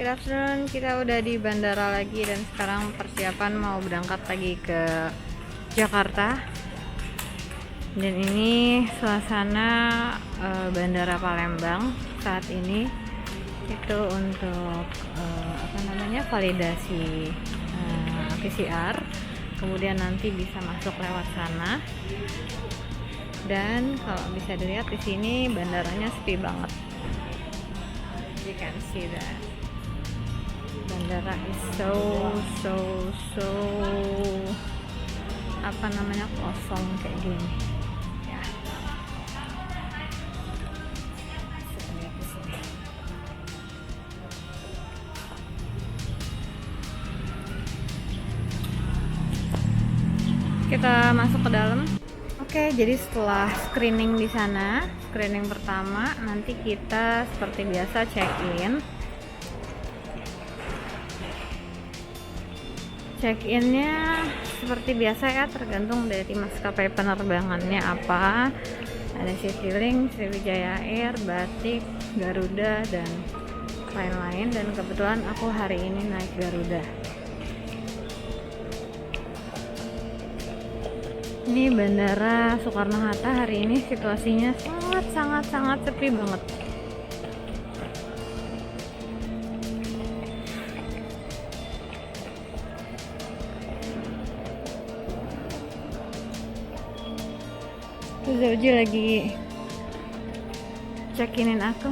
good afternoon. Kita udah di bandara lagi dan sekarang persiapan mau berangkat lagi ke Jakarta. Dan ini suasana Bandara Palembang saat ini itu untuk validasi PCR. Kemudian nanti bisa masuk lewat sana. Dan kalau bisa dilihat di sini bandaranya sepi banget. You can see that bandara is so kosong kayak gini ya. Kita lihat di sini. Kita masuk ke dalam. Oke, jadi setelah screening di sana, screening pertama, nanti kita seperti biasa check-in. Check-innya seperti biasa ya, tergantung dari maskapai penerbangannya apa. Ada Citylink, Sriwijaya Air, Batik, Garuda, dan lain-lain. Dan kebetulan aku hari ini naik Garuda. Ini Bandara Soekarno-Hatta hari ini situasinya sangat sepi banget. Zauji lagi check-inin aku.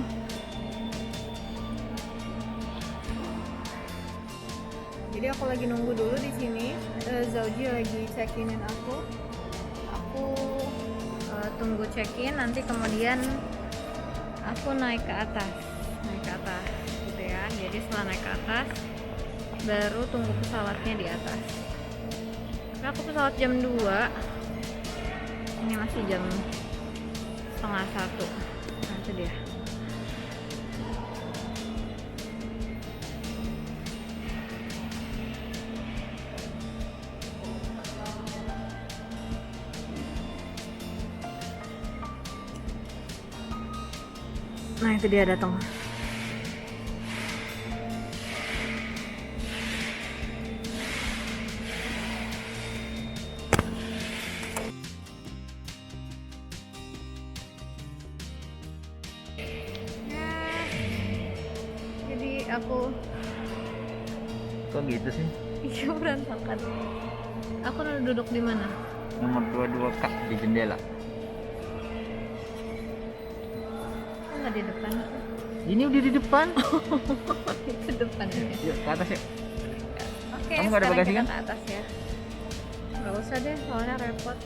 Jadi aku lagi nunggu dulu di sini. Zauji lagi check-inin aku. Tunggu check-in, nanti kemudian aku naik ke atas gitu ya. Jadi setelah naik ke atas baru tunggu pesawatnya di atas. Karena aku pesawat jam 2, ini masih jam 12:30. Nah itu dia. Nah itu dia datang. Jadi aku kok gitu sih? iya berantakan. Aku duduk di mana? Nomor 22 kak di jendela. Di depan. Ini udah di depan. Itu depan ya. Yuk ke atas yuk. Oke, Kamu nggak ada bagasi kan? Ke atas ya. Nggak usah deh, soalnya repot.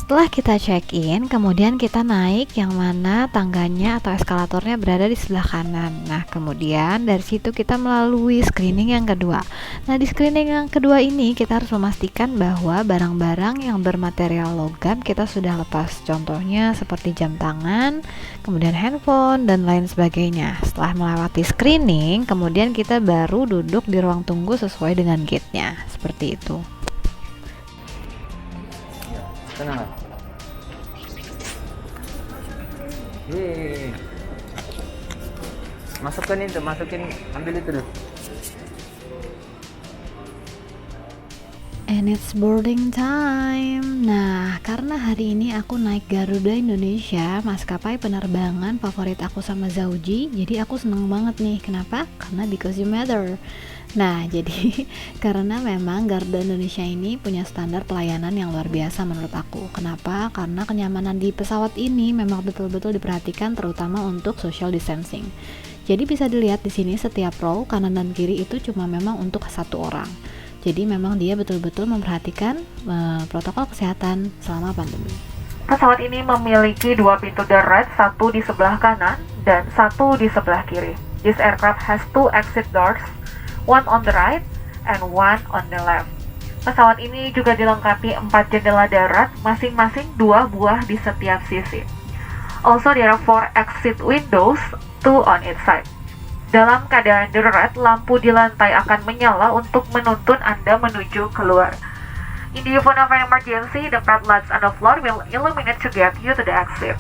Setelah kita check-in, kemudian kita naik yang mana tangganya atau eskalatornya berada di sebelah kanan. Nah, kemudian dari situ kita melalui screening yang kedua. Nah, di screening yang kedua ini kita harus memastikan bahwa barang-barang yang bermaterial logam kita sudah lepas. Contohnya seperti jam tangan, kemudian handphone, dan lain sebagainya. Setelah melewati screening, kemudian kita baru duduk di ruang tunggu sesuai dengan gate-nya. Seperti itu. Tenang lah. Masukin, ambil itu dulu. And it's boarding time. Nah, karena hari ini aku naik Garuda Indonesia, maskapai penerbangan favorit aku sama Zauji, jadi aku seneng banget nih. Kenapa? Karena because you matter. Nah, jadi karena memang Garuda Indonesia ini punya standar pelayanan yang luar biasa menurut aku. Kenapa? Karena kenyamanan di pesawat ini memang betul-betul diperhatikan, terutama untuk social distancing. Jadi bisa dilihat di sini setiap row kanan dan kiri itu cuma memang untuk satu orang. Jadi memang dia betul-betul memperhatikan protokol kesehatan selama pandemi. Pesawat ini memiliki 2 pintu darat, satu di sebelah kanan dan satu di sebelah kiri. This aircraft has 2 exit doors, one on the right and one on the left. Pesawat ini juga dilengkapi 4 jendela darat, masing-masing 2 buah di setiap sisi. Also, there are 4 exit windows, 2 on each side. Dalam keadaan darurat, lampu di lantai akan menyala untuk menuntun Anda menuju keluar. In the event of an emergency, the red lights on the floor will illuminate to get you to the exit.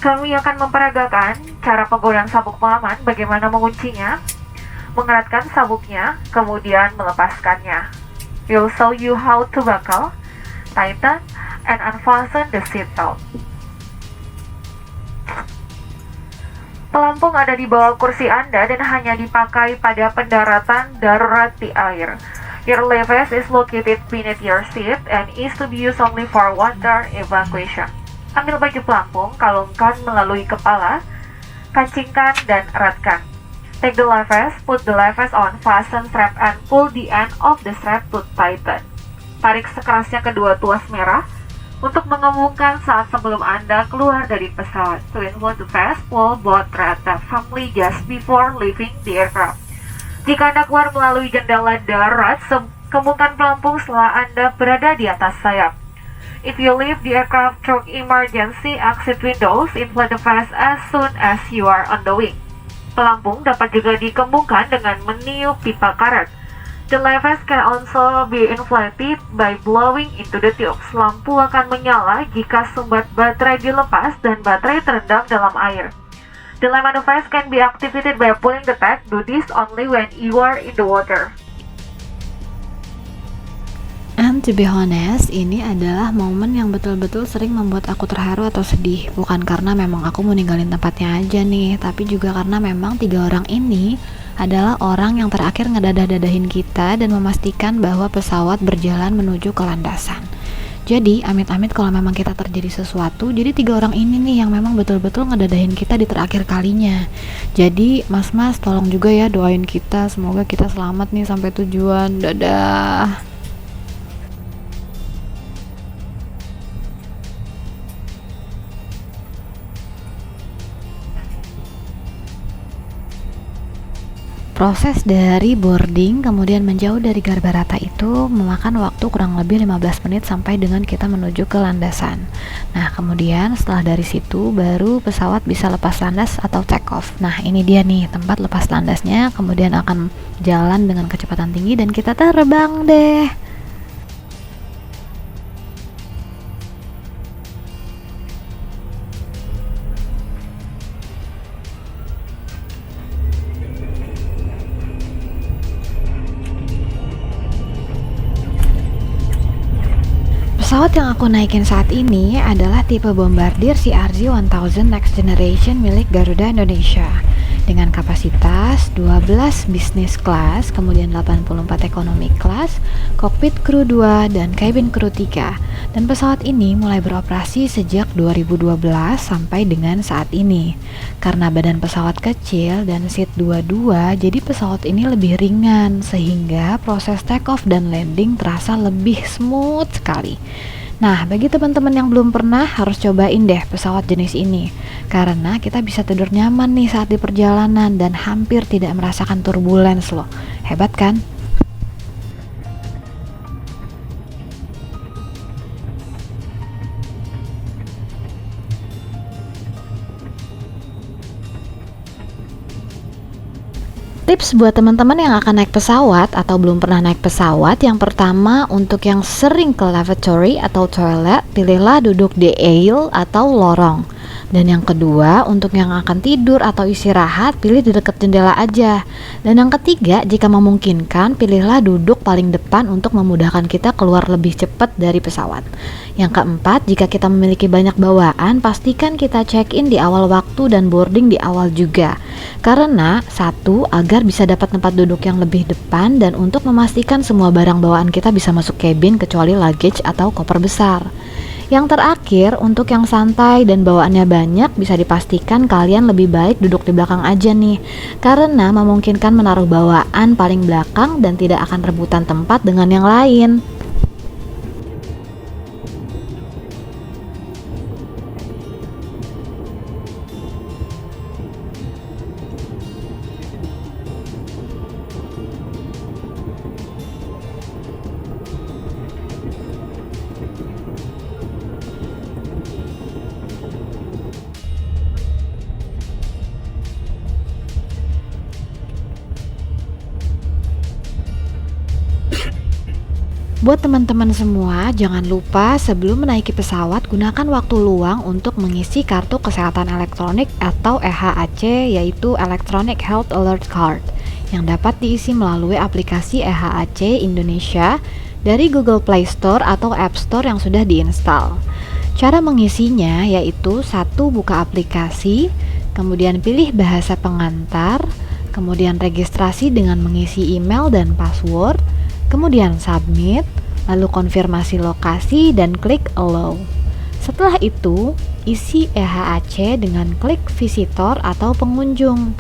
Kami akan memperagakan cara penggunaan sabuk pengaman, bagaimana menguncinya, mengeratkan sabuknya, kemudian melepaskannya. We'll show you how to buckle, tighten, and unfasten the seatbelt. Pelampung ada di bawah kursi Anda dan hanya dipakai pada pendaratan darurat di air. Your life vest is located beneath your seat and is to be used only for water evacuation. Ambil baju pelampung, kalungkan melalui kepala, kancingkan dan eratkan. Take the life vest, put the life vest on, fasten strap and pull the end of the strap to tighten. Tarik sekerasnya kedua tuas merah untuk mengemungkan saat sebelum Anda keluar dari pesawat. To inflate the vest, pull both threads firmly just before leaving the aircraft. Jika Anda keluar melalui jendela darurat, kembungkan pelampung setelah Anda berada di atas sayap. If you leave the aircraft through emergency exit windows, inflate the vest as soon as you are on the wing. Pelampung dapat juga dikembungkan dengan meniup pipa karet. The life vest can also be inflated by blowing into the tubes. Lampu akan menyala jika sumbat baterai dilepas dan baterai terendam dalam air. The light on the vest can be activated by pulling the tag. Do this only when you are in the water. And to be honest, ini adalah momen yang betul-betul sering membuat aku terharu atau sedih. Bukan karena memang aku mau ninggalin tempatnya aja nih, tapi juga karena memang 3 orang ini adalah orang yang terakhir ngedadah-dadahin kita dan memastikan bahwa pesawat berjalan menuju ke landasan. Jadi, amit-amit kalau memang kita terjadi sesuatu, jadi 3 orang ini nih yang memang betul-betul ngedadahin kita di terakhir kalinya. Jadi, mas-mas tolong juga ya doain kita, semoga kita selamat nih sampai tujuan. Dadah. Proses dari boarding kemudian menjauh dari Garbarata itu memakan waktu kurang lebih 15 menit sampai dengan kita menuju ke landasan. Nah, kemudian setelah dari situ baru pesawat bisa lepas landas atau take off. Nah, ini dia nih tempat lepas landasnya, kemudian akan jalan dengan kecepatan tinggi dan kita terbang deh. Pesawat yang aku naikin saat ini adalah tipe Bombardier CRJ-1000 Next Generation milik Garuda Indonesia dengan kapasitas 12 business class, kemudian 84 economy class, kokpit kru 2 dan cabin kru 3. Dan pesawat ini mulai beroperasi sejak 2012 sampai dengan saat ini. Karena badan pesawat kecil dan seat 22, jadi pesawat ini lebih ringan sehingga proses take off dan landing terasa lebih smooth sekali. Nah, bagi teman-teman yang belum pernah, harus cobain deh pesawat jenis ini. Karena kita bisa tidur nyaman nih saat di perjalanan dan hampir tidak merasakan turbulence loh. Hebat kan? Tips buat teman-teman yang akan naik pesawat atau belum pernah naik pesawat, yang pertama untuk yang sering ke lavatory atau toilet, pilihlah duduk di aisle atau lorong. Dan yang kedua, untuk yang akan tidur atau istirahat, pilih di dekat jendela aja. Dan yang ketiga, jika memungkinkan, pilihlah duduk paling depan untuk memudahkan kita keluar lebih cepat dari pesawat. Yang keempat, jika kita memiliki banyak bawaan, pastikan kita check-in di awal waktu dan boarding di awal juga. Karena, satu, agar bisa dapat tempat duduk yang lebih depan dan untuk memastikan semua barang bawaan kita bisa masuk cabin kecuali luggage atau koper besar. Yang terakhir, untuk yang santai dan bawaannya banyak, bisa dipastikan kalian lebih baik duduk di belakang aja nih. Karena memungkinkan menaruh bawaan paling belakang dan tidak akan rebutan tempat dengan yang lain. Buat teman-teman semua, jangan lupa sebelum menaiki pesawat gunakan waktu luang untuk mengisi kartu kesehatan elektronik atau EHAC, yaitu Electronic Health Alert Card, yang dapat diisi melalui aplikasi EHAC Indonesia dari Google Play Store atau App Store yang sudah diinstal. Cara mengisinya yaitu: 1. Buka aplikasi, kemudian pilih bahasa pengantar, kemudian registrasi dengan mengisi email dan password, kemudian submit, lalu konfirmasi lokasi dan klik allow. Setelah itu, isi EHAC dengan klik visitor atau pengunjung.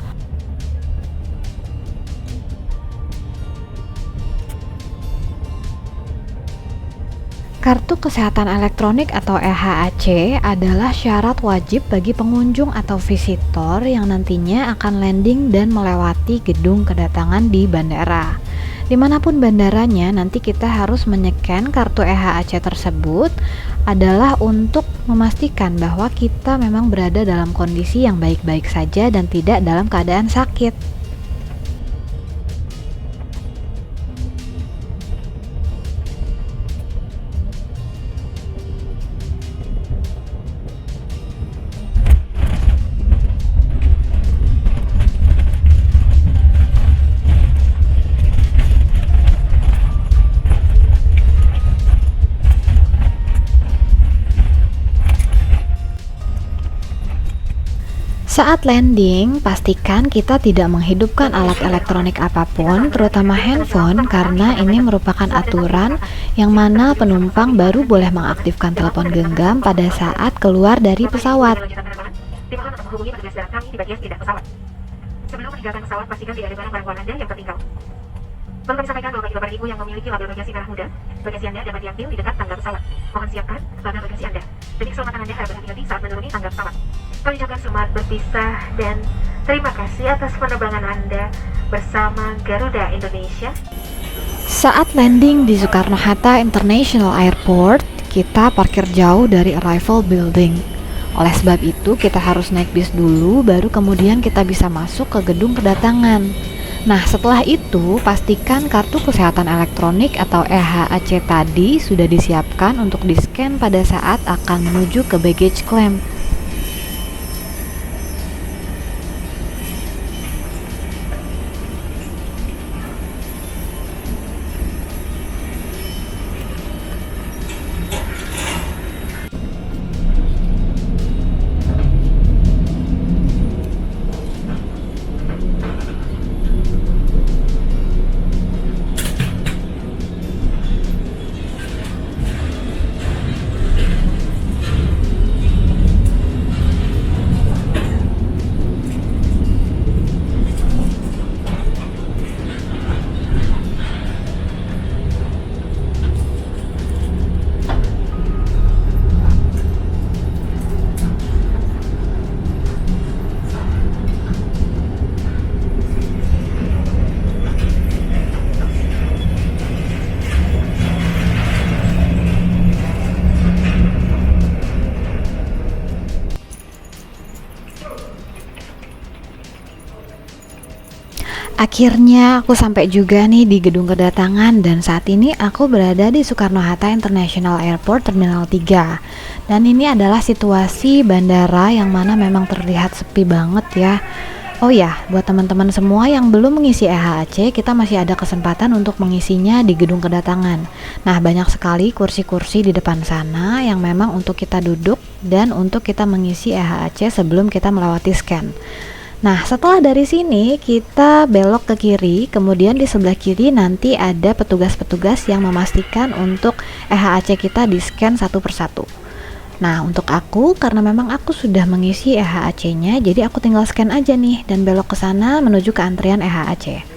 Kartu kesehatan elektronik atau EHAC adalah syarat wajib bagi pengunjung atau visitor yang nantinya akan landing dan melewati gedung kedatangan di bandara. Dimanapun bandaranya, nanti kita harus menyekan kartu EHAC tersebut adalah untuk memastikan bahwa kita memang berada dalam kondisi yang baik-baik saja dan tidak dalam keadaan sakit. Saat landing, pastikan kita tidak menghidupkan alat elektronik apapun, terutama handphone, karena ini merupakan aturan yang mana penumpang baru boleh mengaktifkan telepon genggam pada saat keluar dari pesawat. Terima kasih menghubungi petugas darat kami di bagian tidak pesawat. Sebelum meninggalkan pesawat, pastikan tidak ada barang-barang Anda yang tertinggal. Perlu kami sampaikan bahwa bagi Bapak Ibu yang memiliki label bagasi merah muda, bagasi Anda dapat diambil di dekat tangga pesawat. Mohon siapkan label bagasi Anda. Demi keselamatan Anda, harap berhati-hati saat menuruni tangga pesawat. Kami ucapkan selamat berpisah dan terima kasih atas penerbangan Anda bersama Garuda Indonesia. Saat landing di Soekarno-Hatta International Airport, kita parkir jauh dari arrival building. Oleh sebab itu, kita harus naik bis dulu, baru kemudian kita bisa masuk ke gedung kedatangan. Nah, setelah itu, pastikan kartu kesehatan elektronik atau EHAC tadi sudah disiapkan untuk di-scan pada saat akan menuju ke baggage claim. Akhirnya aku sampai juga nih di gedung kedatangan, dan saat ini aku berada di Soekarno-Hatta International Airport Terminal 3. Dan ini adalah situasi bandara yang mana memang terlihat sepi banget ya. Oh ya, buat teman-teman semua yang belum mengisi EHAC, kita masih ada kesempatan untuk mengisinya di gedung kedatangan. Nah, banyak sekali kursi-kursi di depan sana yang memang untuk kita duduk dan untuk kita mengisi EHAC sebelum kita melewati scan. Nah, setelah dari sini kita belok ke kiri, kemudian di sebelah kiri nanti ada petugas-petugas yang memastikan untuk EHAC kita di-scan satu persatu. Nah, untuk aku, karena memang aku sudah mengisi EHAC-nya, jadi aku tinggal scan aja nih dan belok ke sana menuju ke antrian EHAC.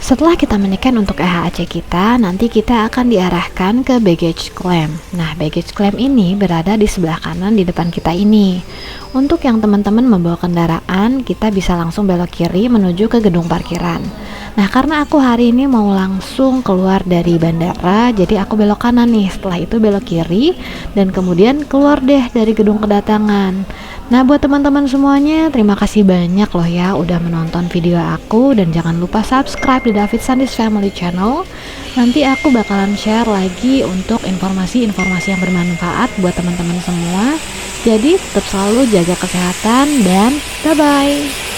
Setelah kita menekan untuk EHAC kita, nanti kita akan diarahkan ke baggage claim. Nah, baggage claim ini berada di sebelah kanan di depan kita ini. Untuk yang teman-teman membawa kendaraan, kita bisa langsung belok kiri menuju ke gedung parkiran. Nah, karena aku hari ini mau langsung keluar dari bandara, jadi aku belok kanan nih. Setelah itu belok kiri dan kemudian keluar deh dari gedung kedatangan. Nah, buat teman-teman semuanya, terima kasih banyak loh ya udah menonton video aku, dan jangan lupa subscribe di David Sandys Family Channel. Nanti aku bakalan share lagi untuk informasi-informasi yang bermanfaat buat teman-teman semua. Jadi tetap selalu jaga kesehatan dan bye-bye.